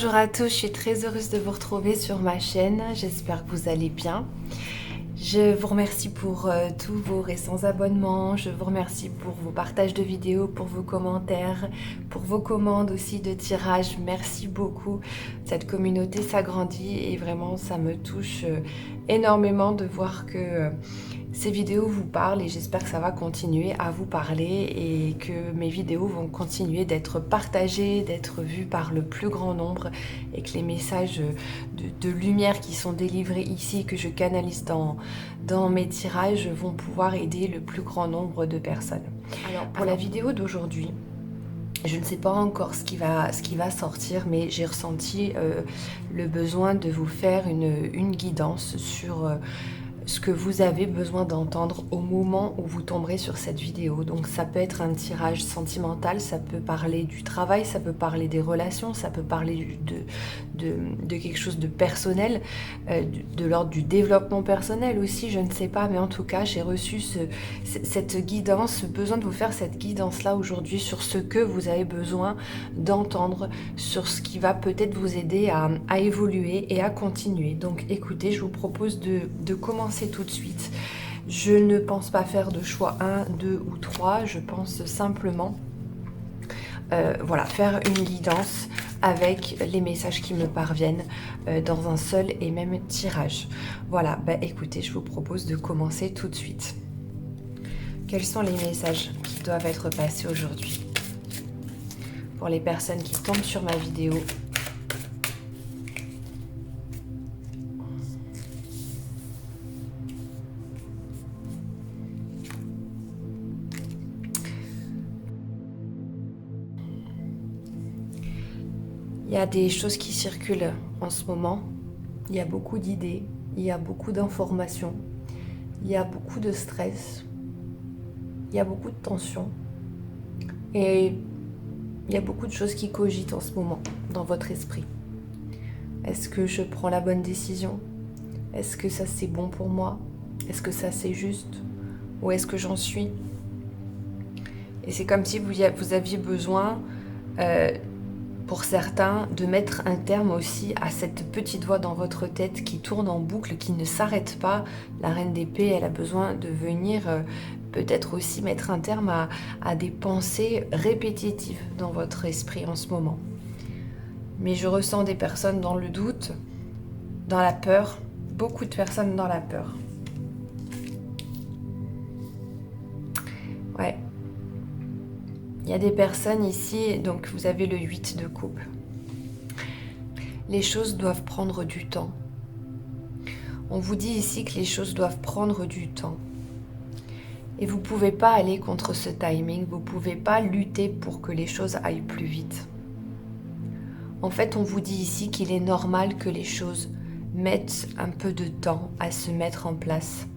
Bonjour à tous, je suis très heureuse de vous retrouver sur ma chaîne, j'espère que vous allez bien. Je vous remercie pour tous vos récents abonnements, je vous remercie pour vos partages de vidéos, pour vos commentaires, pour vos commandes aussi de tirage. Merci beaucoup, cette communauté s'agrandit et vraiment ça me touche énormément de voir que ces vidéos vous parlent et j'espère que ça va continuer à vous parler et que mes vidéos vont continuer d'être partagées, d'être vues par le plus grand nombre et que les messages de lumière qui sont délivrés ici, que je canalise dans mes tirages, vont pouvoir aider le plus grand nombre de personnes. Alors pour la vidéo d'aujourd'hui, je ne sais pas encore ce qui va sortir, mais j'ai ressenti le besoin de vous faire une guidance sur ce que vous avez besoin d'entendre au moment où vous tomberez sur cette vidéo. Donc ça peut être un tirage sentimental, ça peut parler du travail, ça peut parler des relations, ça peut parler de quelque chose de personnel, de l'ordre du développement personnel aussi, je ne sais pas, mais en tout cas j'ai reçu cette guidance, ce besoin de vous faire cette guidance-là aujourd'hui sur ce que vous avez besoin d'entendre, sur ce qui va peut-être vous aider à évoluer et à continuer. Donc écoutez, je vous propose de commencer tout de suite. Je ne pense pas faire de choix 1, 2 ou 3, je pense simplement voilà, faire une guidance avec les messages qui me parviennent dans un seul et même tirage. Voilà, bah écoutez, je vous propose de commencer tout de suite. Quels sont les messages qui doivent être passés aujourd'hui pour les personnes qui tombent sur ma vidéo? Il y a des choses qui circulent en ce moment, il y a beaucoup d'idées, il y a beaucoup d'informations, il y a beaucoup de stress, il y a beaucoup de tension et il y a beaucoup de choses qui cogitent en ce moment dans votre esprit. Est-ce que je prends la bonne décision? Est-ce que ça c'est bon pour moi? Est-ce que ça c'est juste? Où est-ce que j'en suis? Et c'est comme si vous aviez besoin pour certains, de mettre un terme aussi à cette petite voix dans votre tête qui tourne en boucle, qui ne s'arrête pas. La reine d'épée, elle a besoin de venir peut-être aussi mettre un terme à des pensées répétitives dans votre esprit en ce moment. Mais je ressens des personnes dans le doute, dans la peur, beaucoup de personnes dans la peur. Ouais. Il y a des personnes ici, donc vous avez le 8 de coupe. Les choses doivent prendre du temps. On vous dit ici que les choses doivent prendre du temps. Et vous ne pouvez pas aller contre ce timing, vous ne pouvez pas lutter pour que les choses aillent plus vite. En fait, on vous dit ici qu'il est normal que les choses mettent un peu de temps à se mettre en place.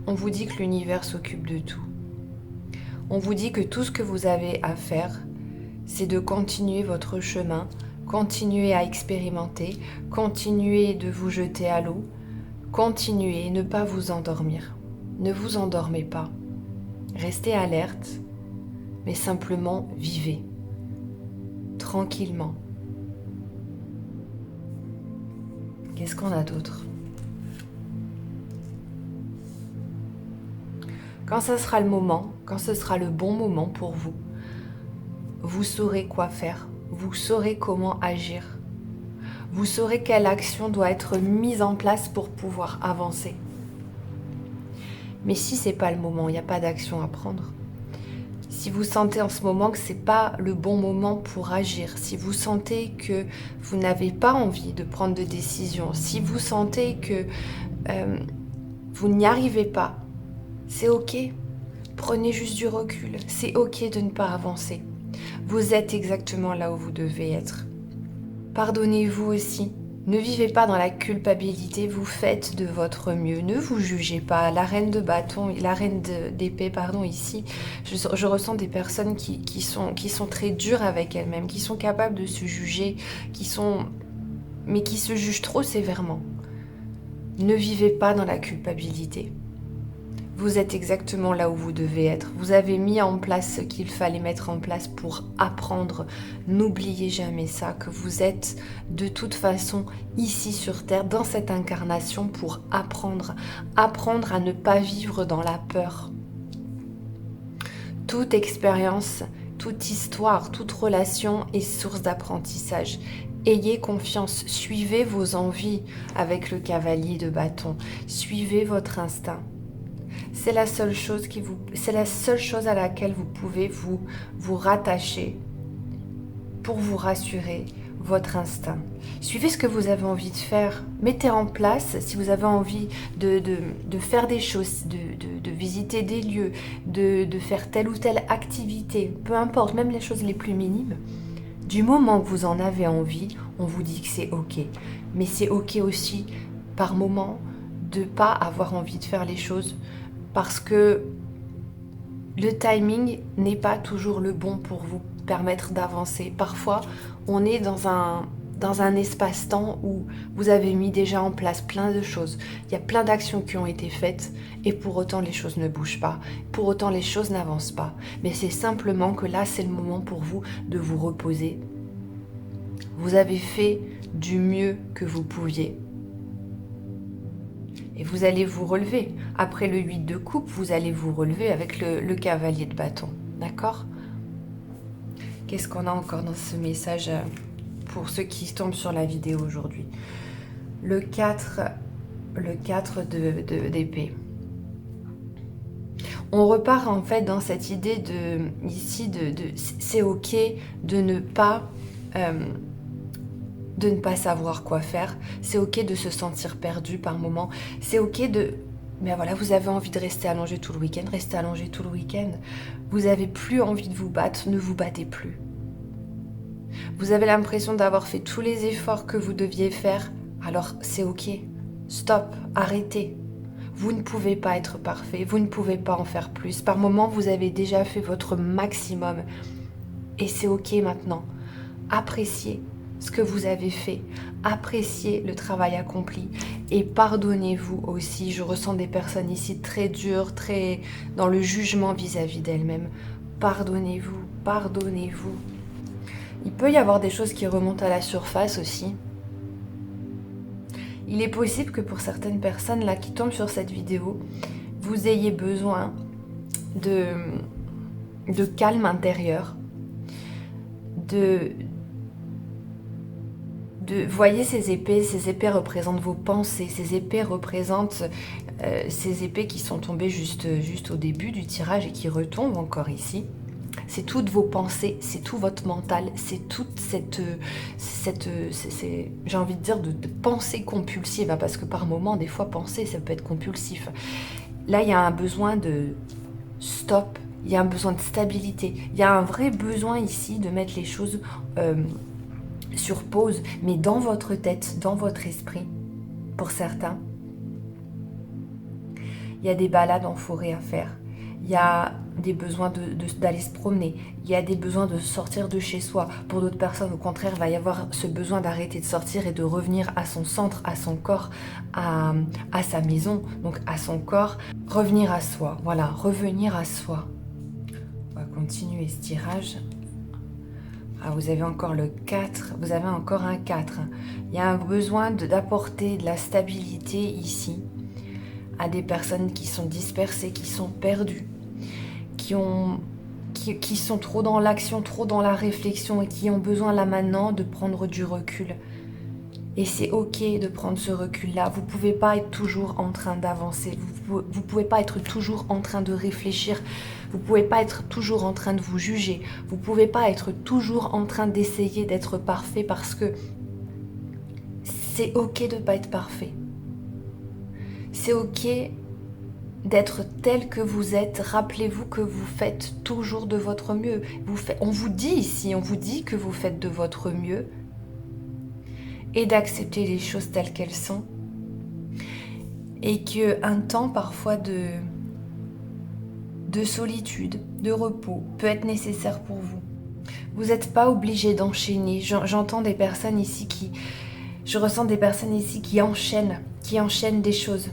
On vous dit que l'univers s'occupe de tout. On vous dit que tout ce que vous avez à faire, c'est de continuer votre chemin, continuer à expérimenter, continuer de vous jeter à l'eau, continuer, ne pas vous endormir. Ne vous endormez pas. Restez alerte, mais simplement vivez, tranquillement. Qu'est-ce qu'on a d'autre ? Quand ce sera le moment, quand ce sera le bon moment pour vous, vous saurez quoi faire, vous saurez comment agir, vous saurez quelle action doit être mise en place pour pouvoir avancer. Mais si ce n'est pas le moment, il n'y a pas d'action à prendre. Si vous sentez en ce moment que ce n'est pas le bon moment pour agir, si vous sentez que vous n'avez pas envie de prendre de décision, si vous sentez que vous n'y arrivez pas, c'est ok, prenez juste du recul, c'est ok de ne pas avancer. Vous êtes exactement là où vous devez être. Pardonnez-vous aussi, ne vivez pas dans la culpabilité, vous faites de votre mieux, ne vous jugez pas. La reine de bâton, la reine d'épée, ici, je ressens des personnes qui sont très dures avec elles-mêmes, qui sont capables de se juger, mais qui se jugent trop sévèrement. Ne vivez pas dans la culpabilité. Vous êtes exactement là où vous devez être. Vous avez mis en place ce qu'il fallait mettre en place pour apprendre. N'oubliez jamais ça, que vous êtes de toute façon ici sur Terre, dans cette incarnation, pour apprendre. Apprendre à ne pas vivre dans la peur. Toute expérience, toute histoire, toute relation est source d'apprentissage. Ayez confiance, suivez vos envies avec le cavalier de bâton. Suivez votre instinct. C'est la seule chose à laquelle vous pouvez vous rattacher pour vous rassurer, votre instinct. Suivez ce que vous avez envie de faire. Mettez en place, si vous avez envie de faire des choses, de visiter des lieux, de faire telle ou telle activité, peu importe, même les choses les plus minimes. Du moment que vous en avez envie, on vous dit que c'est ok. Mais c'est ok aussi, par moment, de ne pas avoir envie de faire les choses parce que le timing n'est pas toujours le bon pour vous permettre d'avancer. Parfois, on est dans un espace-temps où vous avez mis déjà en place plein de choses. Il y a plein d'actions qui ont été faites et pour autant les choses ne bougent pas. Pour autant les choses n'avancent pas. Mais c'est simplement que là, c'est le moment pour vous de vous reposer. Vous avez fait du mieux que vous pouviez. Et vous allez vous relever. Après le 8 de coupe, vous allez vous relever avec le cavalier de bâton. D'accord ? Qu'est-ce qu'on a encore dans ce message pour ceux qui tombent sur la vidéo aujourd'hui ? Le 4 d'épée. On repart en fait dans cette idée c'est ok de ne pas savoir quoi faire. C'est ok de se sentir perdu par moment. C'est ok mais voilà, vous avez envie de rester allongé tout le week-end, restez allongé tout le week-end. Vous n'avez plus envie de vous battre, ne vous battez plus. Vous avez l'impression d'avoir fait tous les efforts que vous deviez faire, alors c'est ok. Stop, arrêtez. Vous ne pouvez pas être parfait, vous ne pouvez pas en faire plus. Par moment, vous avez déjà fait votre maximum. Et c'est ok maintenant. Appréciez ce que vous avez fait. Appréciez le travail accompli. Et pardonnez-vous aussi. Je ressens des personnes ici très dures, très dans le jugement vis-à-vis d'elles-mêmes. Pardonnez-vous, pardonnez-vous. Il peut y avoir des choses qui remontent à la surface aussi. Il est possible que pour certaines personnes là qui tombent sur cette vidéo, vous ayez besoin de calme intérieur, voyez ces épées représentent vos pensées, ces épées représentent ces épées qui sont tombées juste au début du tirage et qui retombent encore ici. C'est toutes vos pensées, c'est tout votre mental, c'est toute j'ai envie de dire de pensée compulsive, hein, parce que par moment, des fois, penser, ça peut être compulsif. Là, il y a un besoin de stop, il y a un besoin de stabilité, il y a un vrai besoin ici de mettre les choses sur pause, mais dans votre tête, dans votre esprit, pour certains. Il y a des balades en forêt à faire. Il y a des besoins d'aller se promener. Il y a des besoins de sortir de chez soi. Pour d'autres personnes, au contraire, il va y avoir ce besoin d'arrêter de sortir et de revenir à son centre, à son corps, à sa maison, donc à son corps. Revenir à soi, voilà, revenir à soi. On va continuer ce tirage. Ah, vous avez encore le 4, vous avez encore un 4. Il y a un besoin d'apporter de la stabilité ici à des personnes qui sont dispersées, qui sont perdues, qui sont trop dans l'action, trop dans la réflexion et qui ont besoin là maintenant de prendre du recul. Et c'est ok de prendre ce recul-là. Vous ne pouvez pas être toujours en train d'avancer. Vous ne pouvez pas être toujours en train de réfléchir. Vous ne pouvez pas être toujours en train de vous juger. Vous ne pouvez pas être toujours en train d'essayer d'être parfait parce que c'est ok de ne pas être parfait. C'est ok d'être tel que vous êtes. Rappelez-vous que vous faites toujours de votre mieux. On vous dit ici, on vous dit que vous faites de votre mieux et d'accepter les choses telles qu'elles sont. Et qu'un temps parfois de solitude, de repos peut être nécessaire pour vous. Vous n'êtes pas obligé d'enchaîner. J'entends des personnes ici je ressens des personnes ici qui enchaînent des choses.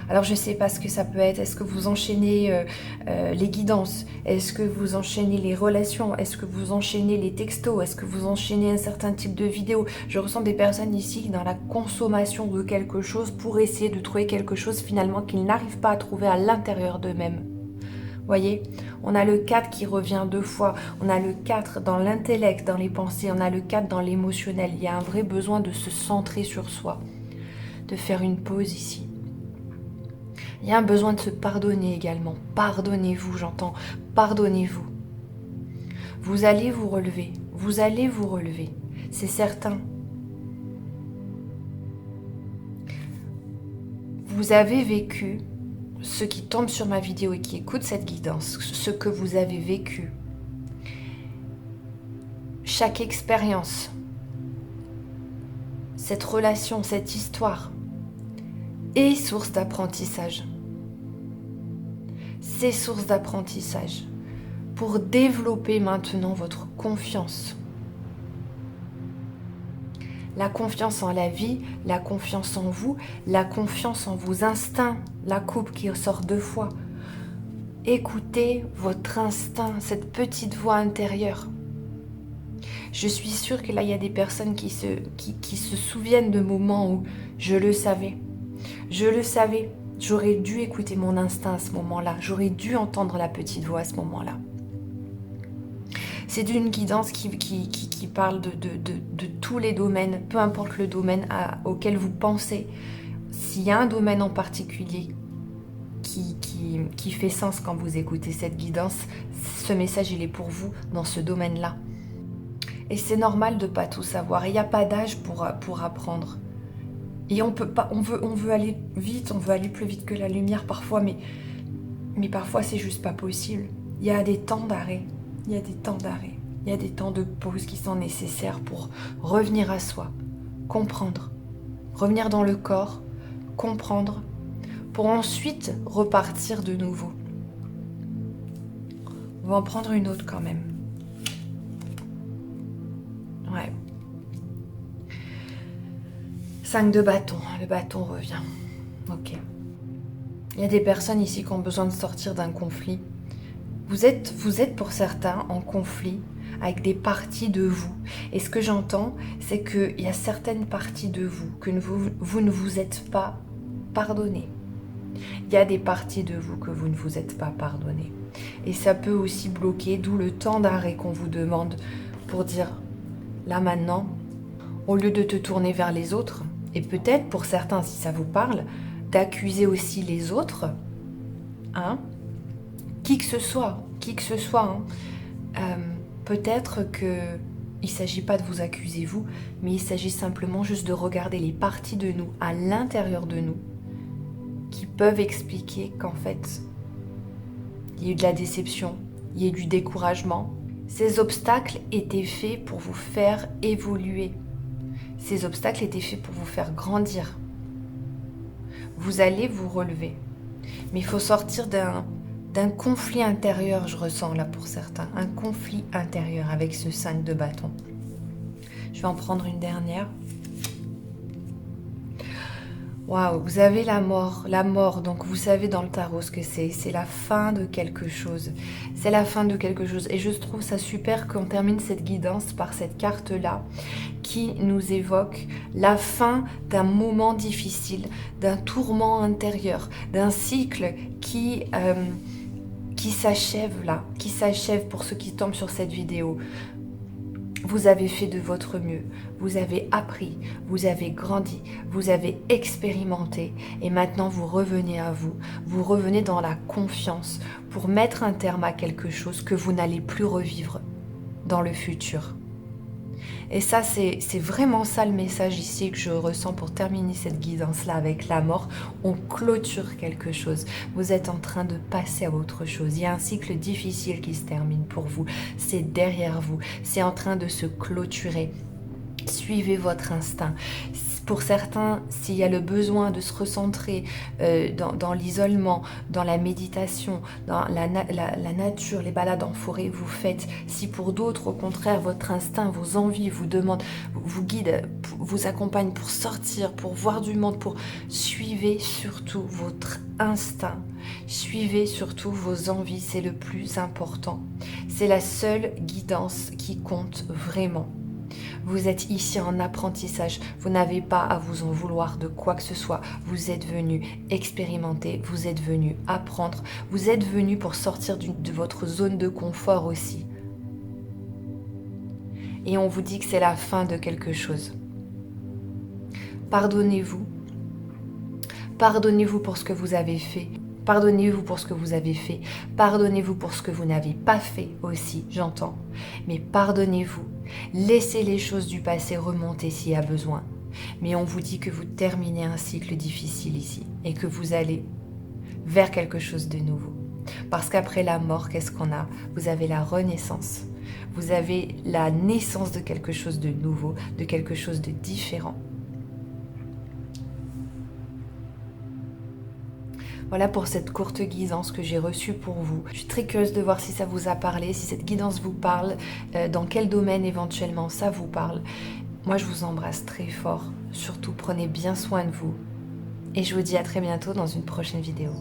Alors je ne sais pas ce que ça peut être. Est-ce que vous enchaînez les guidances? Est-ce que vous enchaînez les relations? Est-ce que vous enchaînez les textos? Est-ce que vous enchaînez un certain type de vidéos? Je ressens des personnes ici dans la consommation de quelque chose pour essayer de trouver quelque chose finalement qu'ils n'arrivent pas à trouver à l'intérieur d'eux-mêmes. Voyez, on a le 4 qui revient 2 fois, on a le 4 dans l'intellect, dans les pensées, on a le 4 dans l'émotionnel. Il y a un vrai besoin de se centrer sur soi, de faire une pause ici. Il y a un besoin de se pardonner également. Pardonnez-vous, j'entends, pardonnez-vous. Vous allez vous relever, vous allez vous relever, c'est certain. Vous avez vécu, ceux qui tombent sur ma vidéo et qui écoutent cette guidance, ce que vous avez vécu. Chaque expérience, cette relation, cette histoire est source d'apprentissage. C'est source d'apprentissage pour développer maintenant votre confiance. La confiance en la vie, la confiance en vous, la confiance en vos instincts, la coupe qui sort 2 fois. Écoutez votre instinct, cette petite voix intérieure. Je suis sûre que là, il y a des personnes qui se souviennent de moments où je le savais. Je le savais. J'aurais dû écouter mon instinct à ce moment-là. J'aurais dû entendre la petite voix à ce moment-là. C'est d'une guidance qui parle de tous les domaines, peu importe le domaine auquel vous pensez. S'il y a un domaine en particulier qui fait sens quand vous écoutez cette guidance, ce message il est pour vous dans ce domaine-là. Et c'est normal de ne pas tout savoir. Il n'y a pas d'âge pour apprendre. Et on peut pas, on veut aller vite, on veut aller plus vite que la lumière parfois, mais parfois c'est juste pas possible. Il y a des temps d'arrêt. Il y a des temps d'arrêt, il y a des temps de pause qui sont nécessaires pour revenir à soi, comprendre, revenir dans le corps, comprendre, pour ensuite repartir de nouveau. On va en prendre une autre quand même. Ouais. 5 de bâton, le bâton revient. Ok. Il y a des personnes ici qui ont besoin de sortir d'un conflit. Vous êtes pour certains en conflit avec des parties de vous. Et ce que j'entends, c'est qu'il y a certaines parties de vous que vous ne vous êtes pas pardonné. Il y a des parties de vous que vous ne vous êtes pas pardonné. Et ça peut aussi bloquer, d'où le temps d'arrêt qu'on vous demande pour dire, là maintenant, au lieu de te tourner vers les autres, et peut-être pour certains, si ça vous parle, d'accuser aussi les autres, hein, qui que ce soit, peut-être qu'il ne s'agit pas de vous accuser vous, mais il s'agit simplement juste de regarder les parties de nous, à l'intérieur de nous, qui peuvent expliquer qu'en fait, il y a eu de la déception, il y a eu du découragement. Ces obstacles étaient faits pour vous faire évoluer. Ces obstacles étaient faits pour vous faire grandir. Vous allez vous relever. Mais il faut sortir d'un conflit intérieur, je ressens là pour certains. Un conflit intérieur avec ce 5 de bâton. Je vais en prendre une dernière. Waouh, vous avez la mort, donc vous savez dans le tarot ce que c'est la fin de quelque chose, c'est la fin de quelque chose, et je trouve ça super qu'on termine cette guidance par cette carte-là, qui nous évoque la fin d'un moment difficile, d'un tourment intérieur, d'un cycle qui s'achève là, qui s'achève pour ceux qui tombent sur cette vidéo. Vous avez fait de votre mieux, vous avez appris, vous avez grandi, vous avez expérimenté et maintenant vous revenez à vous revenez dans la confiance pour mettre un terme à quelque chose que vous n'allez plus revivre dans le futur. Et ça, c'est vraiment ça le message ici que je ressens pour terminer cette guidance-là avec la mort. On clôture quelque chose. Vous êtes en train de passer à autre chose. Il y a un cycle difficile qui se termine pour vous. C'est derrière vous. C'est en train de se clôturer. Suivez votre instinct. Pour certains, s'il y a le besoin de se recentrer dans l'isolement, dans la méditation, dans la nature, les balades en forêt, vous faites. Si pour d'autres, au contraire, votre instinct, vos envies vous demandent, vous guident, vous accompagnent pour sortir, pour voir du monde, pour suivez surtout votre instinct. Suivez surtout vos envies, c'est le plus important. C'est la seule guidance qui compte vraiment. Vous êtes ici en apprentissage, vous n'avez pas à vous en vouloir de quoi que ce soit. Vous êtes venu expérimenter, vous êtes venu apprendre, vous êtes venu pour sortir de votre zone de confort aussi. Et on vous dit que c'est la fin de quelque chose. Pardonnez-vous. Pardonnez-vous pour ce que vous avez fait. Pardonnez-vous pour ce que vous avez fait. Pardonnez-vous pour ce que vous n'avez pas fait aussi, j'entends. Mais pardonnez-vous. Laissez les choses du passé remonter s'il y a besoin. Mais on vous dit que vous terminez un cycle difficile ici et que vous allez vers quelque chose de nouveau. Parce qu'après la mort, qu'est-ce qu'on a? Vous avez la renaissance. Vous avez la naissance de quelque chose de nouveau, de quelque chose de différent. Voilà pour cette courte guidance que j'ai reçue pour vous. Je suis très curieuse de voir si ça vous a parlé, si cette guidance vous parle, dans quel domaine éventuellement ça vous parle. Moi, je vous embrasse très fort. Surtout, prenez bien soin de vous. Et je vous dis à très bientôt dans une prochaine vidéo.